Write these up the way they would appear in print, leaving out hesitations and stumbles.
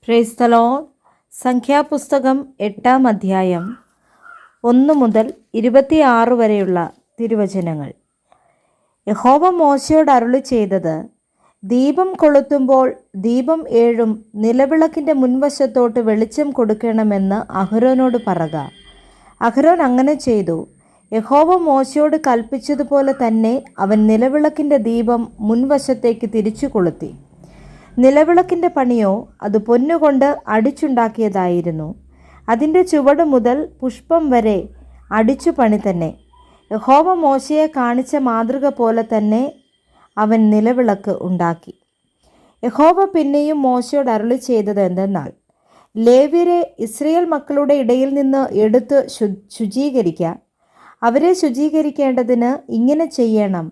Praise the Lord. സംഖ്യാപുസ്തകം 8-ാം അധ്യായം 1 മുതൽ 26 വരെയുള്ള തിരുവചനങ്ങൾ. യഹോവ മോശയോട് അരുളി ചെയ്തത്, ദീപം കൊളുത്തുമ്പോൾ ദീപം 7 നിലവിളക്കിൻ്റെ മുൻവശത്തോട്ട് വെളിച്ചം കൊടുക്കണമെന്ന് അഹരോനോട് പറക. അഹരോൻ അങ്ങനെ ചെയ്തു. യഹോവ മോശയോട് കൽപ്പിച്ചതുപോലെ തന്നെ അവൻ നിലവിളക്കിൻ്റെ ദീപം മുൻവശത്തേക്ക് തിരിച്ചു കൊളുത്തി. നിലവിളക്കിൻ്റെ പണിയോ അത് പൊന്നുകൊണ്ട് അടിച്ചുണ്ടാക്കിയതായിരുന്നു. അതിൻ്റെ ചുവട് മുതൽ പുഷ്പം വരെ അടിച്ചു പണി തന്നെ. യഹോവ മോശയെ കാണിച്ച മാതൃക പോലെ തന്നെ അവൻ നിലവിളക്ക് ഉണ്ടാക്കി. യഹോവ പിന്നെയും മോശയോട് അരുളി ചെയ്തത് എന്തെന്നാൽ, ലേവ്യരെ ഇസ്രായേൽ മക്കളുടെ ഇടയിൽ നിന്ന് എടുത്ത് ശുചീകരിക്കുക. അവരെ ശുചീകരിക്കേണ്ടതിന് ഇങ്ങനെ ചെയ്യണം: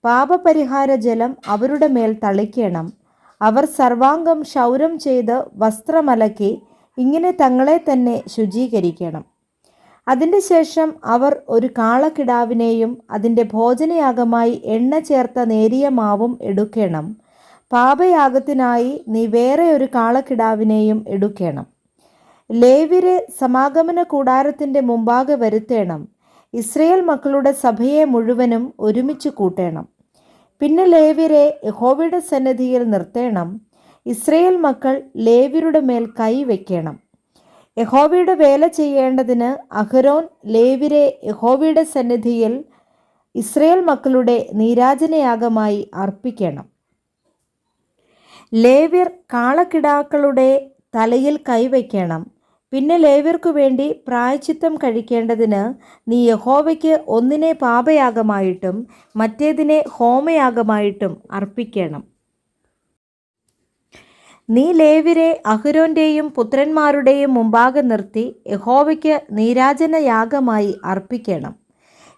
പാപപരിഹാര ജലം അവരുടെ മേൽ തളിക്കണം. അവർ സർവാംഗം ക്ഷൗരം ചെയ്ത് വസ്ത്രമലക്കി ഇങ്ങനെ തങ്ങളെ തന്നെ ശുചീകരിക്കണം. അതിൻ്റെ ശേഷം അവർ ഒരു കാളക്കിടാവിനെയും അതിൻ്റെ ഭോജനയാഗമായി എണ്ണ ചേർത്ത നേരിയ മാവും എടുക്കണം. പാപയാഗത്തിനായി നീ വേറെ ഒരു കാളക്കിടാവിനെയും എടുക്കണം. ലേവ്യരെ സമാഗമന കൂടാരത്തിൻ്റെ മുമ്പാകെ വരുത്തേണം. ഇസ്രായേൽ മക്കളുടെ സഭയെ മുഴുവനും ഒരുമിച്ച് കൂട്ടേണം. പിന്നെ ലേവ്യരെ യഹോവയുടെ സന്നിധിയിൽ നിർത്തേണം. ഇസ്രായേൽ മക്കൾ ലേവ്യരുടെ മേൽ കൈ വയ്ക്കണം. യഹോവയുടെ വേല ചെയ്യേണ്ടതിന് അഹരോൻ ലേവ്യരെ യഹോവയുടെ സന്നിധിയിൽ ഇസ്രായേൽ മക്കളുടെ നീരാജനയാഗമായി അർപ്പിക്കണം. ലേവ്യർ കാളക്കിടാക്കളുടെ തലയിൽ കൈവയ്ക്കണം. പിന്നെ ലേവ്യർക്കു വേണ്ടി പ്രായശ്ചിത്തം കഴിക്കേണ്ടതിന് നീ യഹോവയ്ക്ക് ഒന്നിനെ പാപയാഗമായിട്ടും മറ്റേതിനെ ഹോമയാഗമായിട്ടും അർപ്പിക്കണം. നീ ലേവ്യരെ അഹരോൻ്റെയും പുത്രന്മാരുടെയും മുമ്പാകെ നിർത്തി യഹോവയ്ക്ക് നീരാജനയാഗമായി അർപ്പിക്കണം.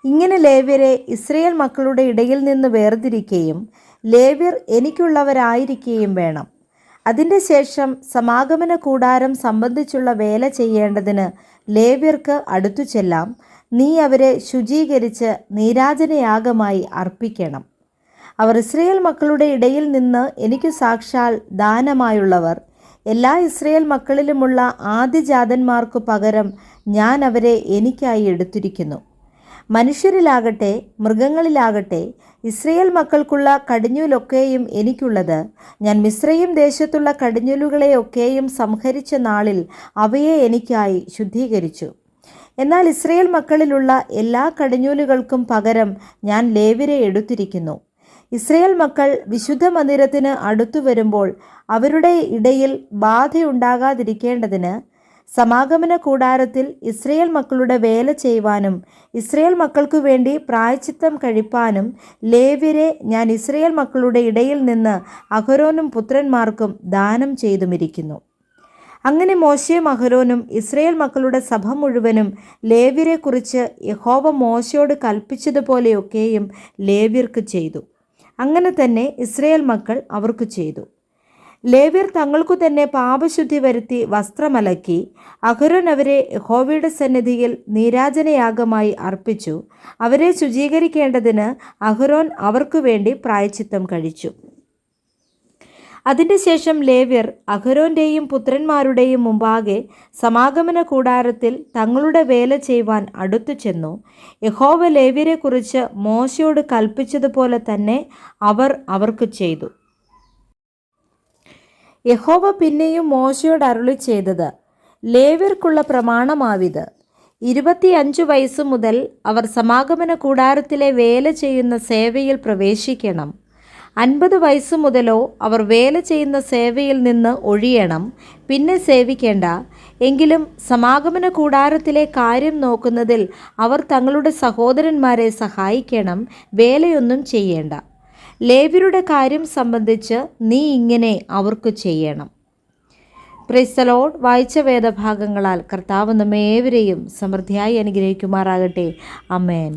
ഇങ്ങനെ ലേവ്യരെ ഇസ്രായേൽ മക്കളുടെ ഇടയിൽ നിന്ന് വേർതിരിക്കുകയും ലേവ്യർ എനിക്കുള്ളവരായിരിക്കുകയും വേണം. അതിൻ്റെ ശേഷം സമാഗമന കൂടാരം സംബന്ധിച്ചുള്ള വേല ചെയ്യേണ്ടതിന് ലേവ്യർക്ക് അടുത്തു ചെല്ലാം. നീ അവരെ ശുചീകരിച്ച് നീരാജനയാഗമായി അർപ്പിക്കണം. അവർ ഇസ്രായേൽ മക്കളുടെ ഇടയിൽ നിന്ന് എനിക്ക് സാക്ഷാൽ ദാനമായുള്ളവർ. എല്ലാ ഇസ്രായേൽ മക്കളിലുമുള്ള ആദ്യജാതന്മാർക്കു പകരം ഞാൻ അവരെ എനിക്കായി എടുത്തിരിക്കുന്നു. മനുഷ്യരിലാകട്ടെ മൃഗങ്ങളിലാകട്ടെ ഇസ്രായേൽ മക്കൾക്കുള്ള കടിഞ്ഞൂലൊക്കെയും എനിക്കുള്ളത്. ഞാൻ മിസ്രയീം ദേശത്തുള്ള കടിഞ്ഞൂലുകളെയൊക്കെയും സംഹരിച്ച നാളിൽ അവയെ എനിക്കായി ശുദ്ധീകരിച്ചു. എന്നാൽ ഇസ്രായേൽ മക്കളിലുള്ള എല്ലാ കടിഞ്ഞൂലുകൾക്കും പകരം ഞാൻ ലേവ്യരെ എടുത്തിരിക്കുന്നു. ഇസ്രായേൽ മക്കൾ വിശുദ്ധ മന്ദിരത്തിന് അടുത്തു വരുമ്പോൾ അവരുടെ ഇടയിൽ ബാധയുണ്ടാകാതിരിക്കേണ്ടതിന് സമാഗമന കൂടാരത്തിൽ ഇസ്രായേൽ മക്കളുടെ വേല ചെയ്യുവാനും ഇസ്രായേൽ മക്കൾക്കു വേണ്ടി പ്രായശ്ചിത്തം കഴിപ്പാനും ലേവ്യരെ ഞാൻ ഇസ്രായേൽ മക്കളുടെ ഇടയിൽ നിന്ന് അഹരോനും പുത്രന്മാർക്കും ദാനം ചെയ്തുമിരിക്കുന്നു. അങ്ങനെ മോശയും അഹരോനും ഇസ്രായേൽ മക്കളുടെ സഭ മുഴുവനും ലേവ്യരെക്കുറിച്ച് യഹോവ മോശയോട് കൽപ്പിച്ചതുപോലെയൊക്കെയും ലേവ്യർക്ക് ചെയ്തു. അങ്ങനെ തന്നെ ഇസ്രായേൽ മക്കൾ അവർക്ക് ചെയ്തു. ലേവ്യർ തങ്ങൾക്കു തന്നെ പാപശുദ്ധി വരുത്തി വസ്ത്രമലക്കി. അഹരോൻ അവരെ യഹോവയുടെ സന്നിധിയിൽ നീരാജനയാഗമായി അർപ്പിച്ചു. അവരെ ശുചീകരിക്കേണ്ടതിന് അഹരോൻ അവർക്കു വേണ്ടി പ്രായശ്ചിത്തം കഴിച്ചു. അതിൻ്റെ ശേഷം ലേവ്യർ അഹരോൻ്റെയും പുത്രന്മാരുടെയും മുമ്പാകെ സമാഗമന കൂടാരത്തിൽ തങ്ങളുടെ വേല ചെയ്യുവാൻ അടുത്തു ചെന്നു. യഹോവ ലേവ്യരെക്കുറിച്ച് മോശയോട് കൽപ്പിച്ചതുപോലെ തന്നെ അവർ അവർക്ക് ചെയ്തു. യഹോവ പിന്നെയും മോശയോട് അരുളി ചെയ്തത്, ലേവ്യർക്കുള്ള പ്രമാണമാവിത്: 25 വയസ്സു മുതൽ അവർ സമാഗമന കൂടാരത്തിലെ വേല ചെയ്യുന്ന സേവയിൽ പ്രവേശിക്കണം. 50 വയസ്സു മുതലോ അവർ വേല ചെയ്യുന്ന സേവയിൽ നിന്ന് ഒഴിയണം. പിന്നെ സേവിക്കേണ്ട. എങ്കിലും സമാഗമന കൂടാരത്തിലെ കാര്യം നോക്കുന്നതിൽ അവർ തങ്ങളുടെ സഹോദരന്മാരെ സഹായിക്കണം. വേലയൊന്നും ചെയ്യേണ്ട. ലേവ്യരുടെ കാര്യം സംബന്ധിച്ച് നീ ഇങ്ങനെ അവർക്ക് ചെയ്യണം. Praise the Lord. വായിച്ച വേദഭാഗങ്ങളാൽ കർത്താവ് നമ്മേവരെയും സമൃദ്ധിയായി അനുഗ്രഹിക്കുമാറാകട്ടെ. ആമേൻ.